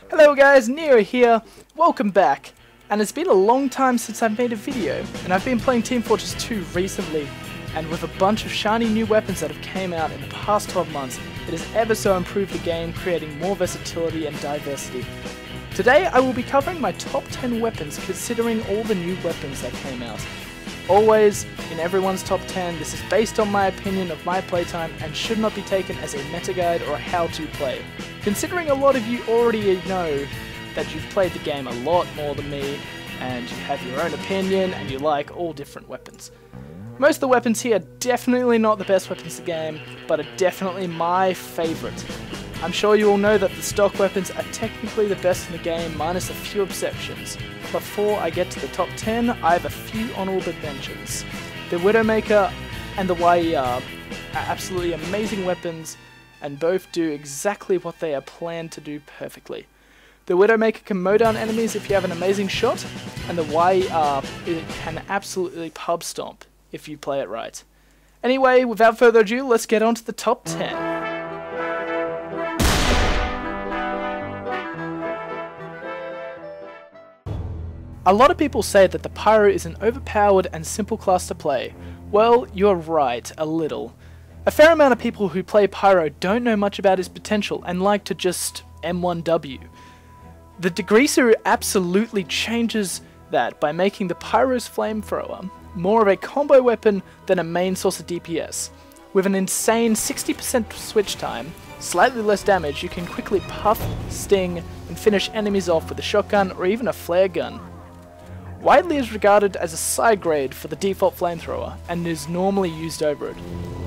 Hello guys, Neo here, welcome back. And it's been a long time since I've made a video, and I've been playing Team Fortress 2 recently, and with a bunch of shiny new weapons that have came out in the past 12 months, it has ever so improved the game, creating more versatility and diversity. Today I will be covering my top 10 weapons considering all the new weapons that came out. Always, in everyone's top 10, this is based on my opinion of my playtime and should not be taken as a meta guide or a how-to play. Considering a lot of you already know that you've played the game a lot more than me, and you have your own opinion and you like all different weapons. Most of the weapons here are definitely not the best weapons in the game, but are definitely my favourite. I'm sure you all know that the stock weapons are technically the best in the game, minus a few exceptions. Before I get to the top 10, I have a few honourable mentions. The Widowmaker and the YER are absolutely amazing weapons, and both do exactly what they are planned to do perfectly. The Widowmaker can mow down enemies if you have an amazing shot, and the YER can absolutely pub stomp if you play it right. Anyway, without further ado, let's get on to the top 10. A lot of people say that the Pyro is an overpowered and simple class to play. Well, you're right, a little. A fair amount of people who play Pyro don't know much about his potential and like to just M1W. The Degreaser absolutely changes that by making the Pyro's flamethrower more of a combo weapon than a main source of DPS. With an insane 60% switch time, slightly less damage, you can quickly puff, sting, and finish enemies off with a shotgun or even a flare gun. Widely is regarded as a side grade for the default flamethrower, and is normally used over it.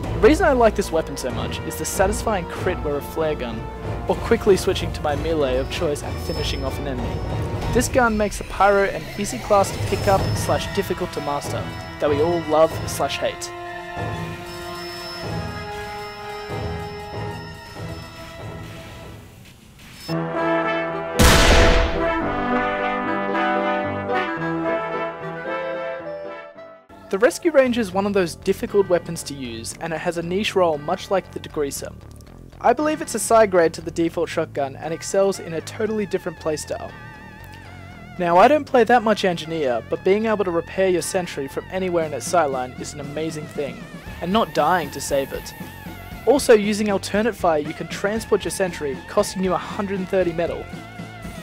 The reason I like this weapon so much is the satisfying crit with a flare gun, or quickly switching to my melee of choice and finishing off an enemy. This gun makes the Pyro an easy class to pick up / difficult to master, that we all love / hate. The Rescue Ranger is one of those difficult weapons to use, and it has a niche role much like the Degreaser. I believe it's a side grade to the default shotgun and excels in a totally different playstyle. Now, I don't play that much Engineer, but being able to repair your sentry from anywhere in its sightline is an amazing thing, and not dying to save it. Also, using alternate fire, you can transport your sentry, costing you 130 metal.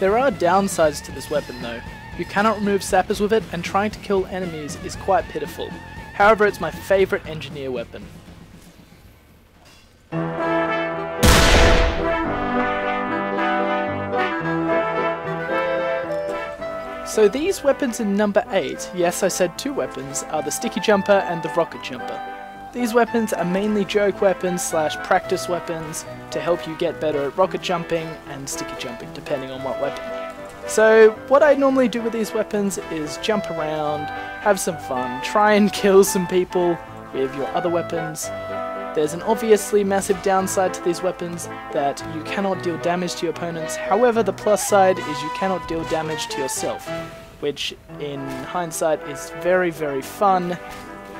There are downsides to this weapon though. You cannot remove sappers with it, and trying to kill enemies is quite pitiful. However, it's my favourite engineer weapon. So these weapons in number 8, yes I said 2 weapons, are the Sticky Jumper and the Rocket Jumper. These weapons are mainly joke weapons / practice weapons to help you get better at rocket jumping and sticky jumping, depending on what weapon. So what I normally do with these weapons is jump around, have some fun, try and kill some people with your other weapons. There's an obviously massive downside to these weapons, that you cannot deal damage to your opponents. However, the plus side is you cannot deal damage to yourself, which in hindsight is very, very fun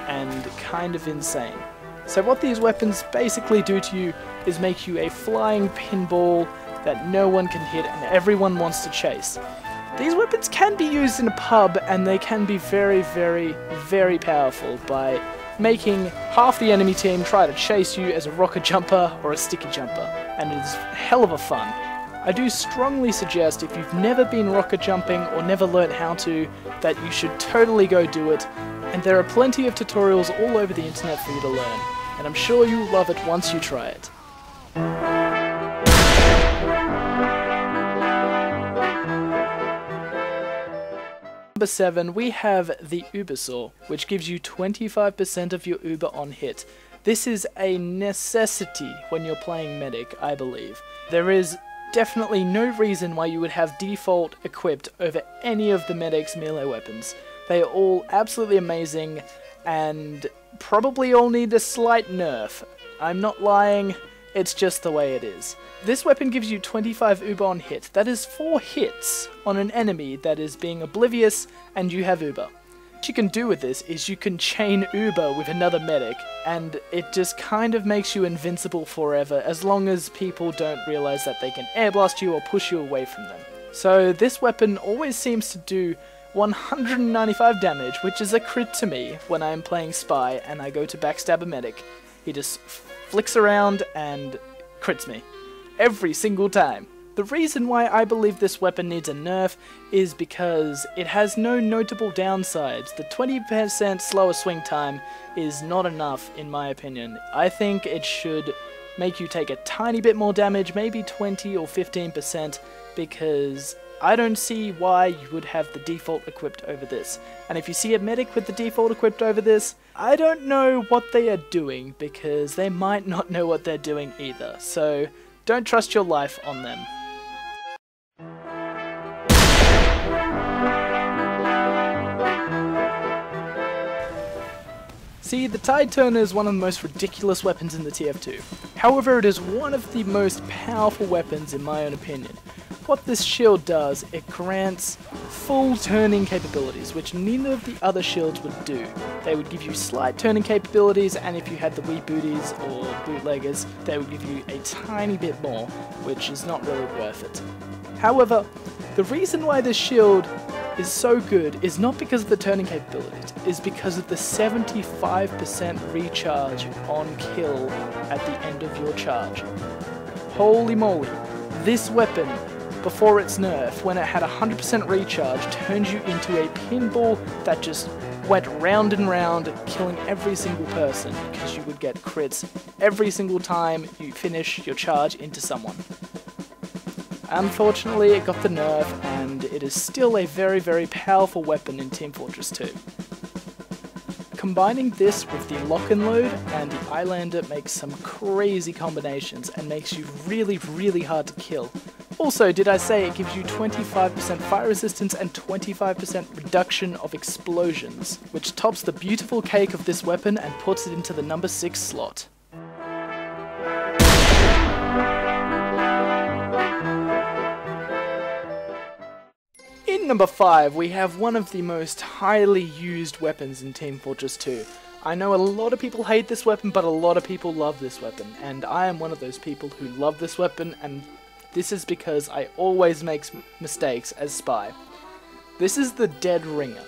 and kind of insane. So what these weapons basically do to you is make you a flying pinball that no one can hit and everyone wants to chase. These weapons can be used in a pub, and they can be very, very, very powerful by making half the enemy team try to chase you as a rocket jumper or a sticky jumper, and it is hell of a fun. I do strongly suggest, if you've never been rocket jumping or never learnt how to, that you should totally go do it, and there are plenty of tutorials all over the internet for you to learn, and I'm sure you'll love it once you try it. Number 7, we have the Uba Saw, which gives you 25% of your Uber on hit. This is a necessity when you're playing Medic, I believe. There is definitely no reason why you would have default equipped over any of the Medic's melee weapons. They are all absolutely amazing, and probably all need a slight nerf. I'm not lying, it's just the way it is. This weapon gives you 25 Uber on hit. That is 4 hits on an enemy that is being oblivious and you have Uber. What you can do with this is you can chain Uba with another medic, and it just kind of makes you invincible forever as long as people don't realize that they can airblast you or push you away from them. So this weapon always seems to do 195 damage, which is a crit to me when I'm playing Spy and I go to backstab a medic. He just flicks around and crits me. Every single time. The reason why I believe this weapon needs a nerf is because it has no notable downsides. The 20% slower swing time is not enough in my opinion. I think it should make you take a tiny bit more damage, maybe 20 or 15%, because I don't see why you would have the default equipped over this. And if you see a medic with the default equipped over this, I don't know what they are doing, because they might not know what they're doing either. So don't trust your life on them. See, the Tide Turner is one of the most ridiculous weapons in the TF2. However, it is one of the most powerful weapons in my own opinion. What this shield does, it grants full turning capabilities, which neither of the other shields would do. They would give you slight turning capabilities, and if you had the wee booties or bootleggers, they would give you a tiny bit more, which is not really worth it. However, the reason why this shield is so good is not because of the turning capabilities, is because of the 75% recharge on kill at the end of your charge. Holy moly, this weapon, before its nerf, when it had 100% recharge, turned you into a pinball that just went round and round, killing every single person, because you would get crits every single time you finish your charge into someone. Unfortunately, it got the nerf, and it is still a very, very powerful weapon in Team Fortress 2. Combining this with the lock and load and the Eyelander makes some crazy combinations and makes you really, really hard to kill. Also, did I say it gives you 25% fire resistance and 25% reduction of explosions, which tops the beautiful cake of this weapon and puts it into the number 6 slot. In number 5, we have one of the most highly used weapons in Team Fortress 2. I know a lot of people hate this weapon, but a lot of people love this weapon, and I am one of those people who love this weapon, and this is because I always make mistakes as Spy. This is the Dead Ringer.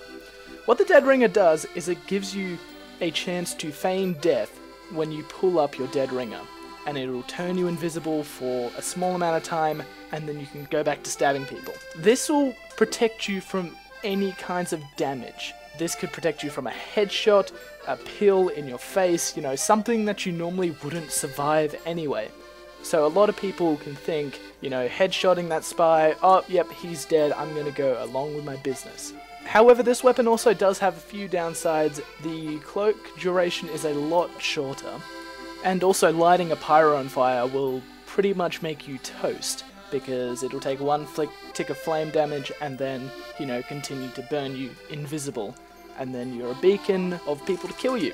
What the Dead Ringer does is it gives you a chance to feign death when you pull up your Dead Ringer, and it will turn you invisible for a small amount of time, and then you can go back to stabbing people. This will protect you from any kinds of damage. This could protect you from a headshot, a pill in your face, you know, something that you normally wouldn't survive anyway. So a lot of people can think, you know, headshotting that Spy, oh, yep, he's dead, I'm gonna go along with my business. However, this weapon also does have a few downsides. The cloak duration is a lot shorter, and also lighting a pyro on fire will pretty much make you toast, because it'll take one tick of flame damage and then, you know, continue to burn you invisible, and then you're a beacon of people to kill you.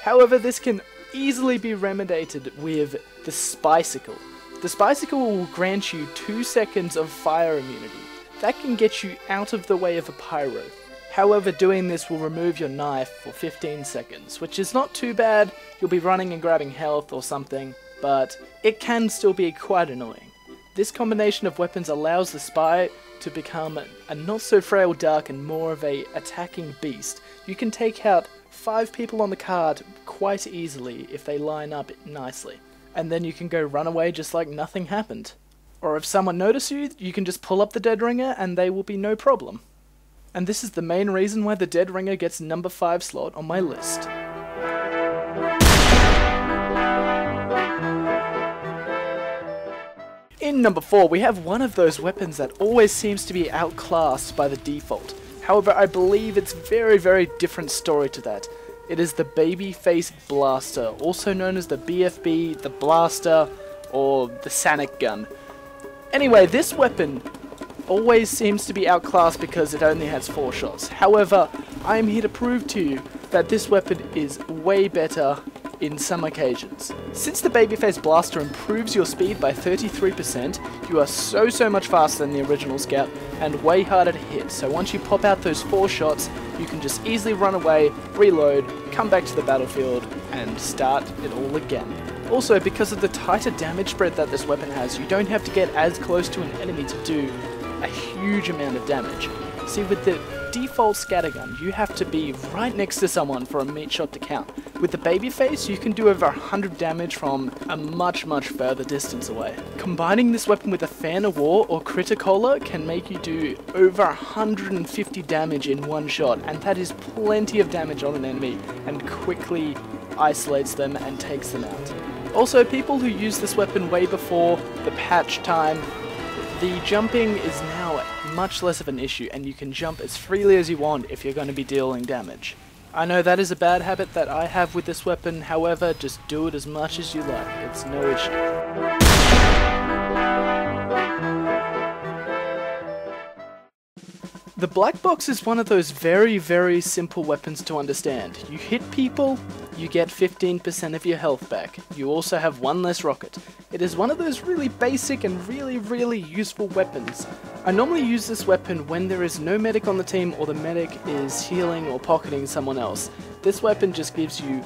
However, this can easily be remediated with the Spicicle. The Spicicle will grant you 2 seconds of fire immunity. That can get you out of the way of a pyro. However, doing this will remove your knife for 15 seconds, which is not too bad. You'll be running and grabbing health or something, but it can still be quite annoying. This combination of weapons allows the Spy to become a not so frail Dark and more of a attacking beast. You can take out 5 people on the card quite easily if they line up nicely, and then you can go run away just like nothing happened. Or if someone notices you, you can just pull up the Dead Ringer and they will be no problem. And this is the main reason why the Dead Ringer gets number 5 slot on my list. In number 4, we have one of those weapons that always seems to be outclassed by the default. However, I believe it's very, very different story to that. It is the Babyface Blaster, also known as the BFB, the Blaster, or the Sanic Gun. Anyway, this weapon always seems to be outclassed because it only has 4 shots. However, I am here to prove to you that this weapon is way better in some occasions. Since the Babyface Blaster improves your speed by 33%, you are so much faster than the original Scout and way harder to hit, so once you pop out those 4 shots, you can just easily run away, reload, come back to the battlefield, and start it all again. Also, because of the tighter damage spread that this weapon has, you don't have to get as close to an enemy to do a huge amount of damage. See, with the default scattergun, you have to be right next to someone for a meat shot to count. With the Babyface, you can do over 100 damage from a much further distance away. Combining this weapon with a Fan of War or Criticola can make you do over 150 damage in one shot, and that is plenty of damage on an enemy and quickly isolates them and takes them out. Also, people who use this weapon way before the patch time, the jumping is now much less of an issue, and you can jump as freely as you want if you're going to be dealing damage. I know that is a bad habit that I have with this weapon, however, just do it as much as you like, it's no issue. The black box is one of those very simple weapons to understand. You hit people, you get 15% of your health back. You also have 1 less rocket. It is one of those really basic and really useful weapons. I normally use this weapon when there is no medic on the team or the medic is healing or pocketing someone else. This weapon just gives you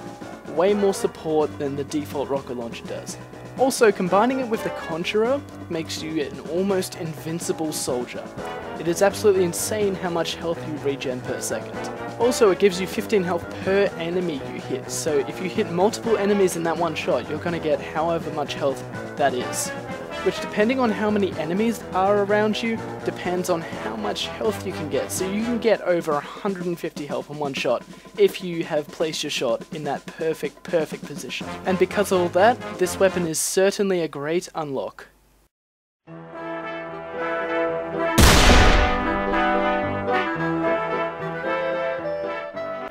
way more support than the default rocket launcher does. Also, combining it with the Conjurer makes you an almost invincible soldier. It is absolutely insane how much health you regen per second. Also, it gives you 15 health per enemy you hit, so if you hit multiple enemies in that one shot, you're going to get however much health that is. Which, depending on how many enemies are around you, depends on how much health you can get. So you can get over 150 health in one shot if you have placed your shot in that perfect position. And because of all that, this weapon is certainly a great unlock.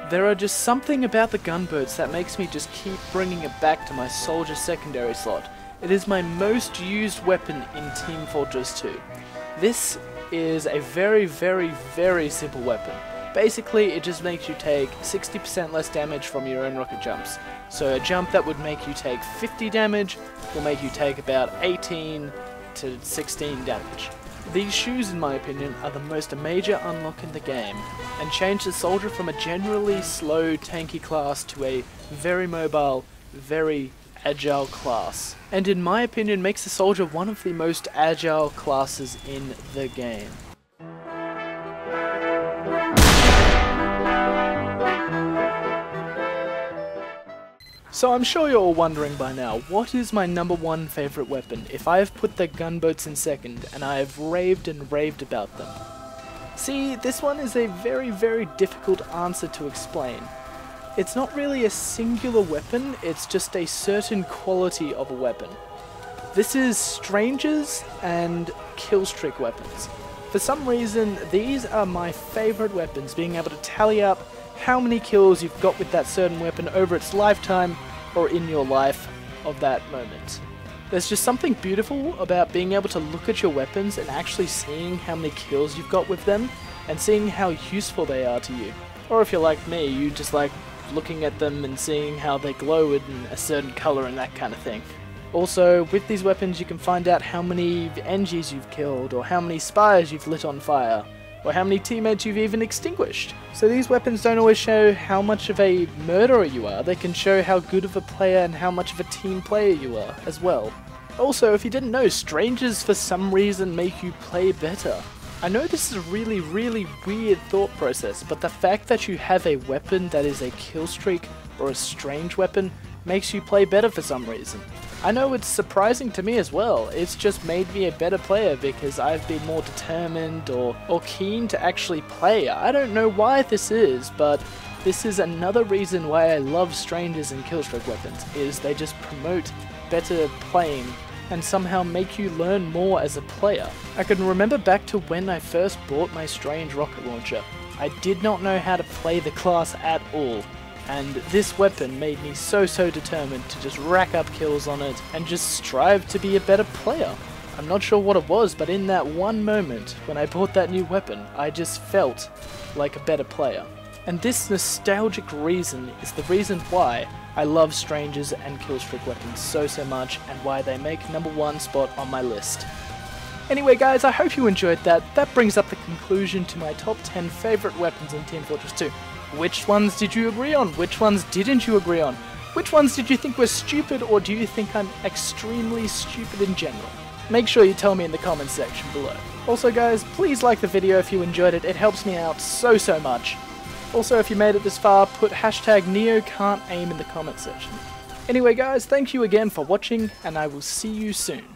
There are just something about the gunboats that makes me just keep bringing it back to my soldier secondary slot. It is my most used weapon in Team Fortress 2. This is a very simple weapon. Basically, it just makes you take 60% less damage from your own rocket jumps. So a jump that would make you take 50 damage will make you take about 18 to 16 damage. These shoes, in my opinion, are the most major unlock in the game, and change the soldier from a generally slow, tanky class to a very mobile, very agile class. And in my opinion, makes the soldier one of the most agile classes in the game. So I'm sure you're all wondering by now, what is my #1 favorite weapon if I have put the gunboats in second and I have raved and raved about them? See, this one is a very difficult answer to explain. It's not really a singular weapon, it's just a certain quality of a weapon. This is strangers and killstreak weapons. For some reason, these are my favorite weapons, being able to tally up how many kills you've got with that certain weapon over its lifetime or in your life of that moment. There's just something beautiful about being able to look at your weapons and actually seeing how many kills you've got with them and seeing how useful they are to you. Or if you're like me, you just like looking at them and seeing how they glow in a certain colour and that kind of thing. Also, with these weapons you can find out how many NGs you've killed, or how many spies you've lit on fire, or how many teammates you've even extinguished. So these weapons don't always show how much of a murderer you are, they can show how good of a player and how much of a team player you are as well. Also, if you didn't know, strangers for some reason make you play better. I know this is a really weird thought process, but the fact that you have a weapon that is a killstreak or a strange weapon makes you play better for some reason. I know it's surprising to me as well, it's just made me a better player because I've been more determined or keen to actually play. I don't know why this is, but this is another reason why I love strangers and killstreak weapons, is they just promote better playing and somehow make you learn more as a player. I can remember back to when I first bought my strange rocket launcher. I did not know how to play the class at all, and this weapon made me so determined to just rack up kills on it and just strive to be a better player. I'm not sure what it was, but in that one moment when I bought that new weapon, I just felt like a better player. And this nostalgic reason is the reason why I love Strangers and Killstreak weapons so much, and why they make #1 spot on my list. Anyway guys, I hope you enjoyed that. That brings up the conclusion to my top 10 favourite weapons in Team Fortress 2. Which ones did you agree on? Which ones didn't you agree on? Which ones did you think were stupid, or do you think I'm extremely stupid in general? Make sure you tell me in the comments section below. Also guys, please like the video if you enjoyed it, it helps me out so much. Also, if you made it this far, put hashtag #NeoCan'tAim in the comment section. Anyway guys, thank you again for watching, and I will see you soon.